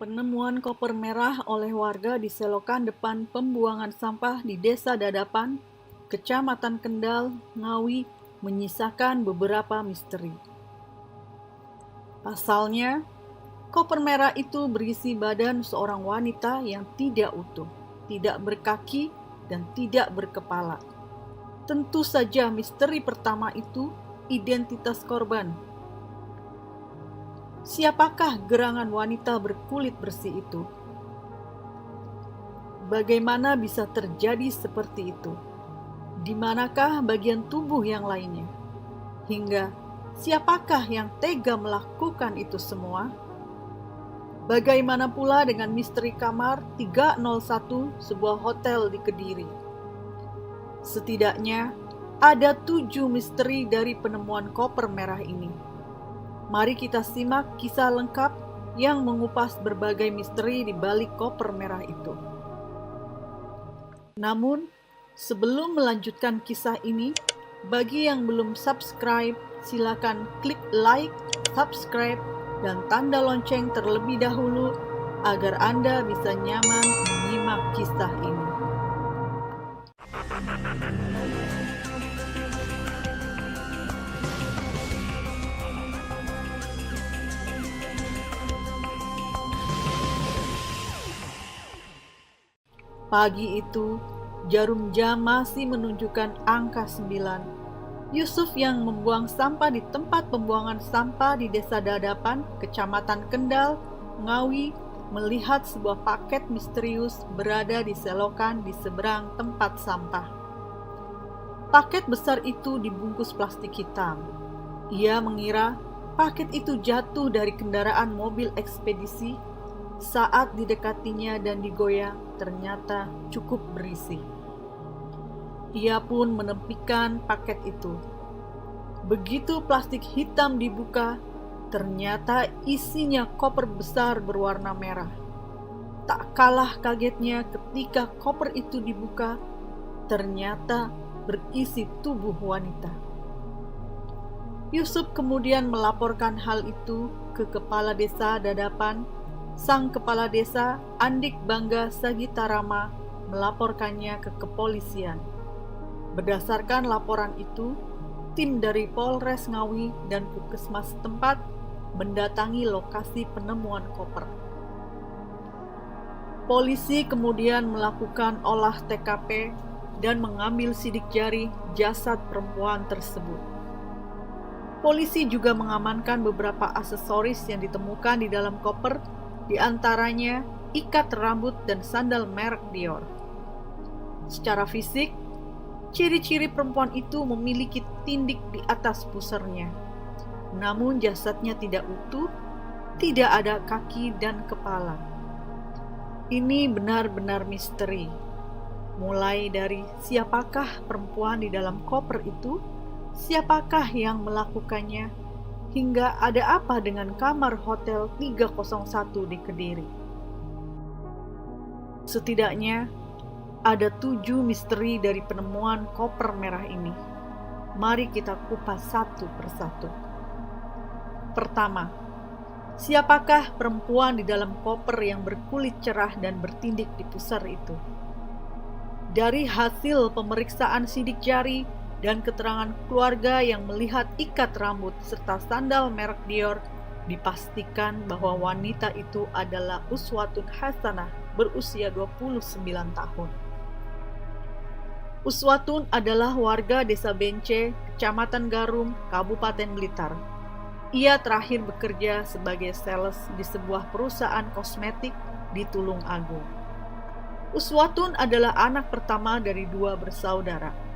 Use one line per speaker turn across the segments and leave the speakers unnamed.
Penemuan koper merah oleh warga di selokan depan pembuangan sampah di Desa Dadapan, Kecamatan Kendal, Ngawi, menyisakan beberapa misteri. Pasalnya, koper merah itu berisi badan seorang wanita yang tidak utuh, tidak berkaki, dan tidak berkepala. Tentu saja misteri pertama itu identitas korban. Siapakah gerangan wanita berkulit bersih itu? Bagaimana bisa terjadi seperti itu? Di manakah bagian tubuh yang lainnya? Hingga siapakah yang tega melakukan itu semua? Bagaimana pula dengan misteri kamar 301 sebuah hotel di Kediri? Setidaknya ada 7 misteri dari penemuan koper merah ini. Mari kita simak kisah lengkap yang mengupas berbagai misteri di balik koper merah itu. Namun, sebelum melanjutkan kisah ini, bagi yang belum subscribe, silakan klik like, subscribe, dan tanda lonceng terlebih dahulu agar Anda bisa nyaman menyimak kisah ini. Pagi itu, jarum jam masih menunjukkan angka 9. Yusuf yang membuang sampah di tempat pembuangan sampah di Desa Dadapan, Kecamatan Kendal, Ngawi, melihat sebuah paket misterius berada di selokan di seberang tempat sampah. Paket besar itu dibungkus plastik hitam. Ia mengira paket itu jatuh dari kendaraan mobil ekspedisi. Saat didekatinya dan digoyang, ternyata cukup berisi. Ia pun menepikan paket itu. Begitu plastik hitam dibuka, ternyata isinya koper besar berwarna merah. Tak kalah kagetnya ketika koper itu dibuka, ternyata berisi tubuh wanita. Yusuf kemudian melaporkan hal itu ke Kepala Desa Dadapan. Sang Kepala Desa, Andik Bangga Sagitarama, melaporkannya ke kepolisian. Berdasarkan laporan itu, tim dari Polres Ngawi dan Puskesmas setempat mendatangi lokasi penemuan koper. Polisi kemudian melakukan olah TKP dan mengambil sidik jari jasad perempuan tersebut. Polisi juga mengamankan beberapa aksesoris yang ditemukan di dalam koper, di antaranya ikat rambut dan sandal merek Dior. Secara fisik, ciri-ciri perempuan itu memiliki tindik di atas pusernya. Namun jasadnya tidak utuh, tidak ada kaki dan kepala. Ini benar-benar misteri. Mulai dari siapakah perempuan di dalam koper itu, siapakah yang melakukannya, hingga ada apa dengan kamar hotel 301 di Kediri. Setidaknya ada 7 misteri dari penemuan koper merah ini. Mari kita kupas satu persatu. Pertama, siapakah perempuan di dalam koper yang berkulit cerah dan bertindik di pusar itu? Dari hasil pemeriksaan sidik jari dan keterangan keluarga yang melihat ikat rambut serta sandal merek Dior, dipastikan bahwa wanita itu adalah Uswatun Hasanah berusia 29 tahun. Uswatun adalah warga Desa Bence, Kecamatan Garum, Kabupaten Blitar. Ia terakhir bekerja sebagai sales di sebuah perusahaan kosmetik di Tulung Agung. Uswatun adalah anak pertama dari 2 bersaudara.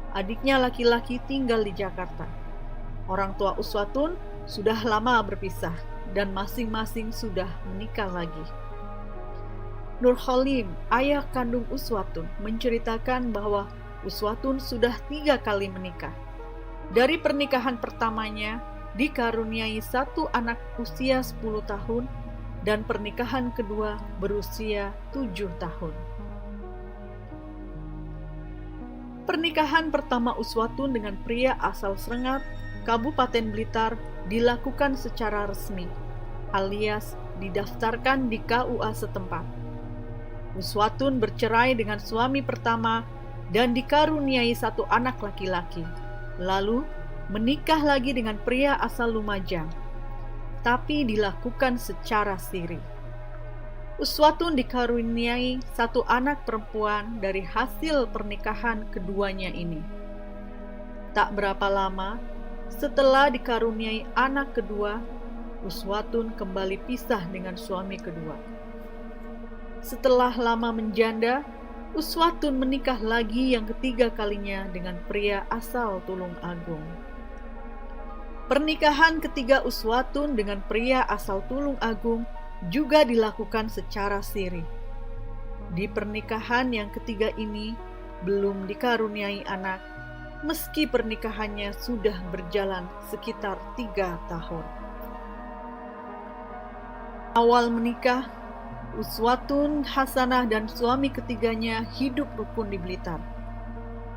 Adiknya laki-laki tinggal di Jakarta. Orang tua Uswatun sudah lama berpisah dan masing-masing sudah menikah lagi. Nur Halim, ayah kandung Uswatun, menceritakan bahwa Uswatun sudah 3 kali menikah. Dari pernikahan pertamanya, dikaruniai 1 anak usia 10 tahun dan pernikahan kedua berusia 7 tahun. Pernikahan pertama Uswatun dengan pria asal Srengat, Kabupaten Blitar, dilakukan secara resmi, alias didaftarkan di KUA setempat. Uswatun bercerai dengan suami pertama dan dikaruniai satu anak laki-laki. Lalu menikah lagi dengan pria asal Lumajang, tapi dilakukan secara siri. Uswatun dikaruniai satu anak perempuan dari hasil pernikahan keduanya ini. Tak berapa lama setelah dikaruniai anak kedua, Uswatun kembali pisah dengan suami kedua. Setelah lama menjanda, Uswatun menikah lagi yang ketiga kalinya dengan pria asal Tulung Agung. Pernikahan ketiga Uswatun dengan pria asal Tulung Agung juga dilakukan secara siri. Di pernikahan yang ketiga ini belum dikaruniai anak, meski pernikahannya sudah berjalan sekitar 3 tahun. Awal menikah, Uswatun, Hasanah dan suami ketiganya hidup rukun di Blitar.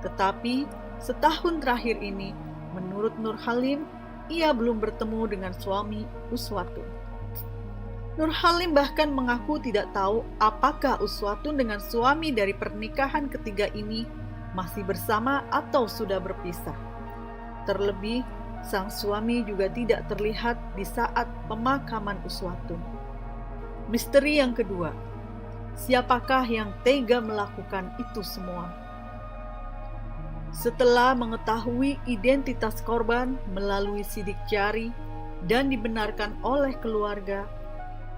Tetapi setahun terakhir ini, menurut Nur Halim, ia belum bertemu dengan suami Uswatun. Nur Halim bahkan mengaku tidak tahu apakah Uswatun dengan suami dari pernikahan ketiga ini masih bersama atau sudah berpisah. Terlebih, sang suami juga tidak terlihat di saat pemakaman Uswatun. Misteri yang kedua, siapakah yang tega melakukan itu semua? Setelah mengetahui identitas korban melalui sidik jari dan dibenarkan oleh keluarga,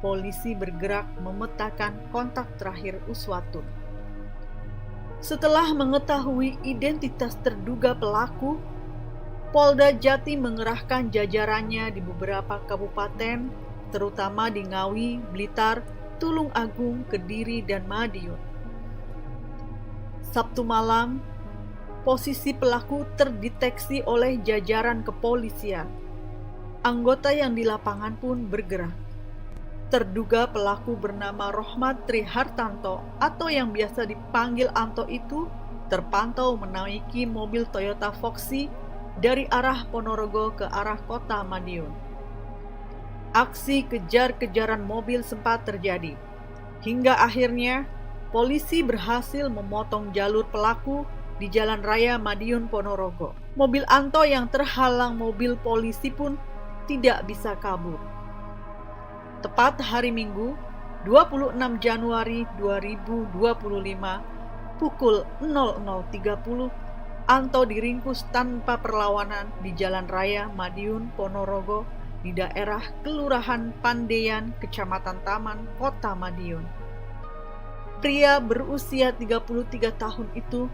polisi bergerak memetakan kontak terakhir Uswatun. Setelah mengetahui identitas terduga pelaku, Polda Jatim mengerahkan jajarannya di beberapa kabupaten, terutama di Ngawi, Blitar, Tulung Agung, Kediri, dan Madiun. Sabtu malam, posisi pelaku terdeteksi oleh jajaran kepolisian. Anggota yang di lapangan pun bergerak. Terduga pelaku bernama Rohmat Trihartanto atau yang biasa dipanggil Anto itu terpantau menaiki mobil Toyota Foxy dari arah Ponorogo ke arah kota Madiun. Aksi kejar-kejaran mobil sempat terjadi, hingga akhirnya polisi berhasil memotong jalur pelaku di Jalan Raya Madiun Ponorogo. Mobil Anto yang terhalang mobil polisi pun tidak bisa kabur. Tepat hari Minggu, 26 Januari 2025, pukul 00.30, Anto diringkus tanpa perlawanan di Jalan Raya Madiun Ponorogo di daerah Kelurahan Pandean, Kecamatan Taman, Kota Madiun. Pria berusia 33 tahun itu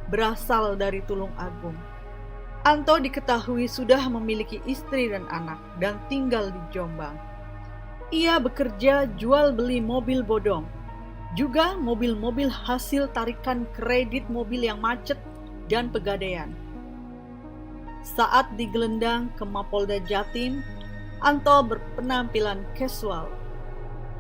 berasal dari Tulung Agung. Anto diketahui sudah memiliki istri dan anak dan tinggal di Jombang. Ia bekerja jual beli mobil bodong, juga mobil-mobil hasil tarikan kredit mobil yang macet dan pegadaian. Saat digelendang ke Mapolda Jatim, Anto berpenampilan casual.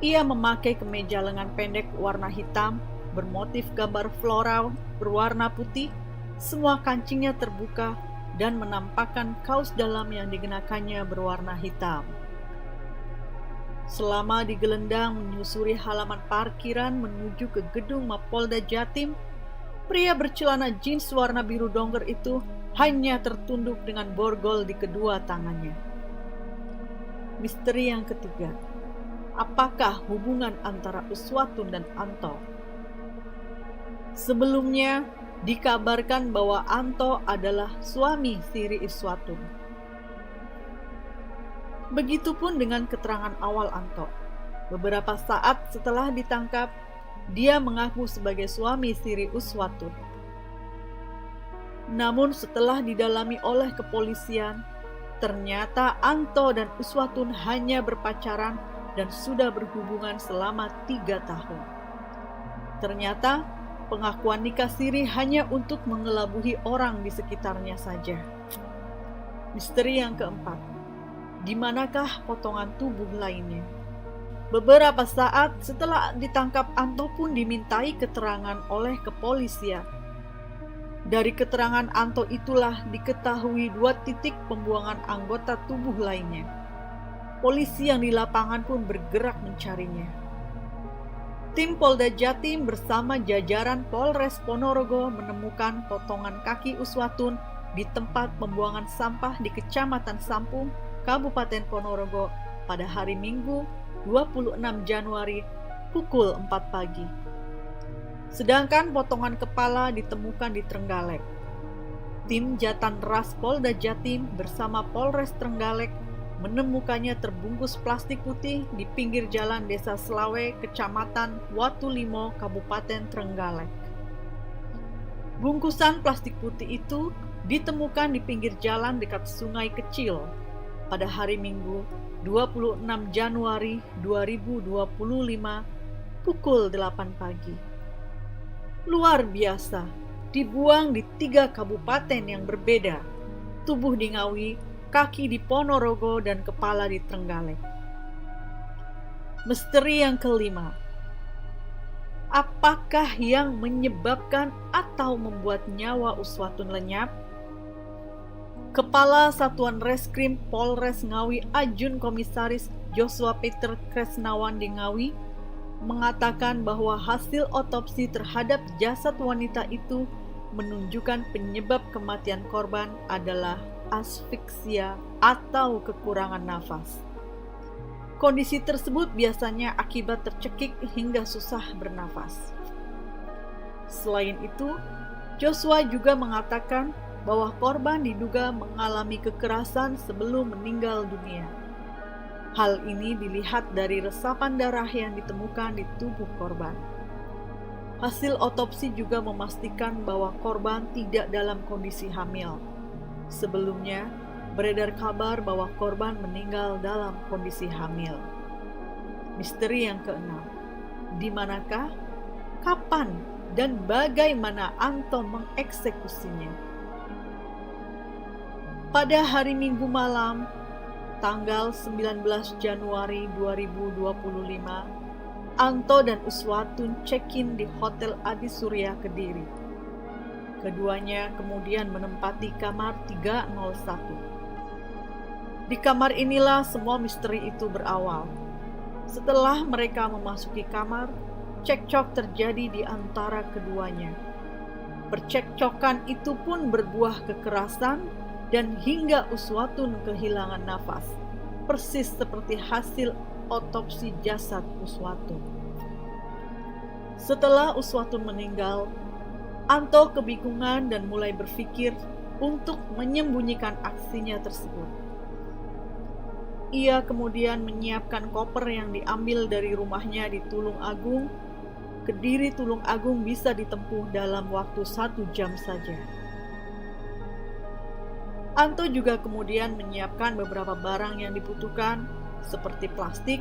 Ia memakai kemeja lengan pendek warna hitam bermotif gambar floral berwarna putih, semua kancingnya terbuka dan menampakkan kaos dalam yang dikenakannya berwarna hitam. Selama digelendang menyusuri halaman parkiran menuju ke gedung Mapolda Jatim, pria bercelana jeans warna biru dongker itu hanya tertunduk dengan borgol di kedua tangannya. Misteri yang ketiga, apakah hubungan antara Uswatun dan Anto? Sebelumnya, dikabarkan bahwa Anto adalah suami siri Uswatun. Begitupun dengan keterangan awal Anto. Beberapa saat setelah ditangkap, dia mengaku sebagai suami siri Uswatun. Namun setelah didalami oleh kepolisian, ternyata Anto dan Uswatun hanya berpacaran dan sudah berhubungan selama 3 tahun. Ternyata pengakuan nikah siri hanya untuk mengelabuhi orang di sekitarnya saja. Misteri yang keempat, di manakah potongan tubuh lainnya? Beberapa saat setelah ditangkap, Anto pun dimintai keterangan oleh kepolisian. Dari keterangan Anto itulah diketahui 2 titik pembuangan anggota tubuh lainnya. Polisi yang di lapangan pun bergerak mencarinya. Tim Polda Jatim bersama jajaran Polres Ponorogo menemukan potongan kaki Uswatun di tempat pembuangan sampah di Kecamatan Sampung, Kabupaten Ponorogo pada hari Minggu 26 Januari pukul 4 pagi. Sedangkan potongan kepala ditemukan di Trenggalek. Tim Jatan Ras Polda Jatim bersama Polres Trenggalek menemukannya terbungkus plastik putih di pinggir jalan Desa Selawe, Kecamatan Watulimo, Kabupaten Trenggalek. Bungkusan plastik putih itu ditemukan di pinggir jalan dekat sungai kecil pada hari Minggu 26 Januari 2025 pukul 8 pagi. Luar biasa, dibuang di 3 kabupaten yang berbeda, tubuh di Ngawi, kaki di Ponorogo, dan kepala di Trenggalek. Misteri yang kelima, apakah yang menyebabkan atau membuat nyawa Uswatun lenyap? Kepala Satuan Reskrim Polres Ngawi Ajun Komisaris Joshua Peter Kresnawan di Ngawi mengatakan bahwa hasil otopsi terhadap jasad wanita itu menunjukkan penyebab kematian korban adalah asfiksia atau kekurangan nafas. Kondisi tersebut biasanya akibat tercekik hingga susah bernafas. Selain itu, Joshua juga mengatakan bahwa korban diduga mengalami kekerasan sebelum meninggal dunia. Hal ini dilihat dari resapan darah yang ditemukan di tubuh korban. Hasil otopsi juga memastikan bahwa korban tidak dalam kondisi hamil. Sebelumnya, beredar kabar bahwa korban meninggal dalam kondisi hamil. Misteri yang keenam, di manakah, kapan, dan bagaimana Anto mengeksekusinya? Pada hari Minggu malam, tanggal 19 Januari 2025, Anto dan Uswatun check-in di Hotel Adi Surya Kediri. Keduanya kemudian menempati kamar 301. Di kamar inilah semua misteri itu berawal. Setelah mereka memasuki kamar, cekcok terjadi di antara keduanya. Percekcokan itu pun berbuah kekerasan dan hingga Uswatun kehilangan nafas, persis seperti hasil otopsi jasad Uswatun. Setelah Uswatun meninggal, Anto kebingungan dan mulai berpikir untuk menyembunyikan aksinya tersebut. Ia kemudian menyiapkan koper yang diambil dari rumahnya di Tulung Agung. Kediri Tulung Agung bisa ditempuh dalam waktu 1 jam saja. Anto juga kemudian menyiapkan beberapa barang yang dibutuhkan seperti plastik,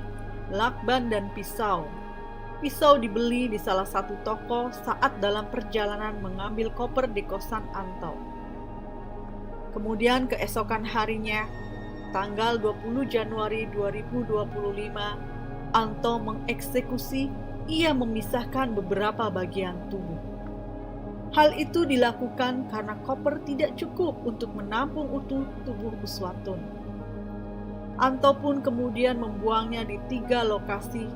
lakban, dan pisau. Pisau dibeli di salah satu toko saat dalam perjalanan mengambil koper di kosan Anto. Kemudian keesokan harinya, tanggal 20 Januari 2025, Anto mengeksekusi. Ia memisahkan beberapa bagian tubuh. Hal itu dilakukan karena koper tidak cukup untuk menampung utuh tubuh Uswatun. Anto pun kemudian membuangnya di 3 lokasi,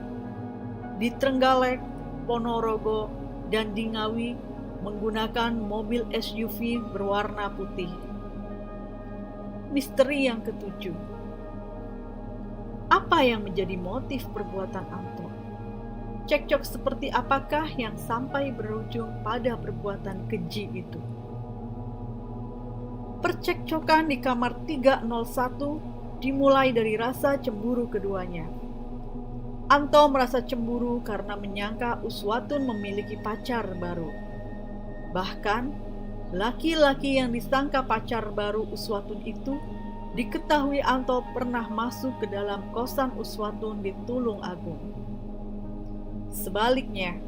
di Trenggalek, Ponorogo, dan di Ngawi menggunakan mobil SUV berwarna putih. Misteri yang ketujuh, apa yang menjadi motif perbuatan Anto? Cekcok seperti apakah yang sampai berujung pada perbuatan keji itu? Percekcokan di kamar 301 dimulai dari rasa cemburu keduanya. Anto merasa cemburu karena menyangka Uswatun memiliki pacar baru. Bahkan, laki-laki yang disangka pacar baru Uswatun itu diketahui Anto pernah masuk ke dalam kosan Uswatun di Tulung Agung. Sebaliknya,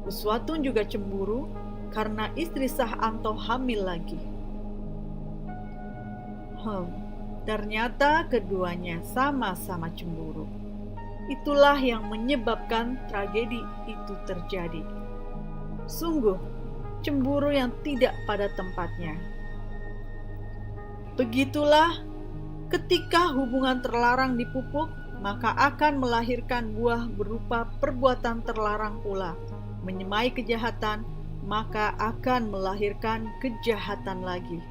Uswatun juga cemburu karena istri sah Anto hamil lagi. Ternyata keduanya sama-sama cemburu. Itulah yang menyebabkan tragedi itu terjadi. Sungguh, cemburu yang tidak pada tempatnya. Begitulah Ketika hubungan terlarang dipupuk, maka akan melahirkan buah berupa perbuatan terlarang pula. Menyemai kejahatan, maka akan melahirkan kejahatan lagi.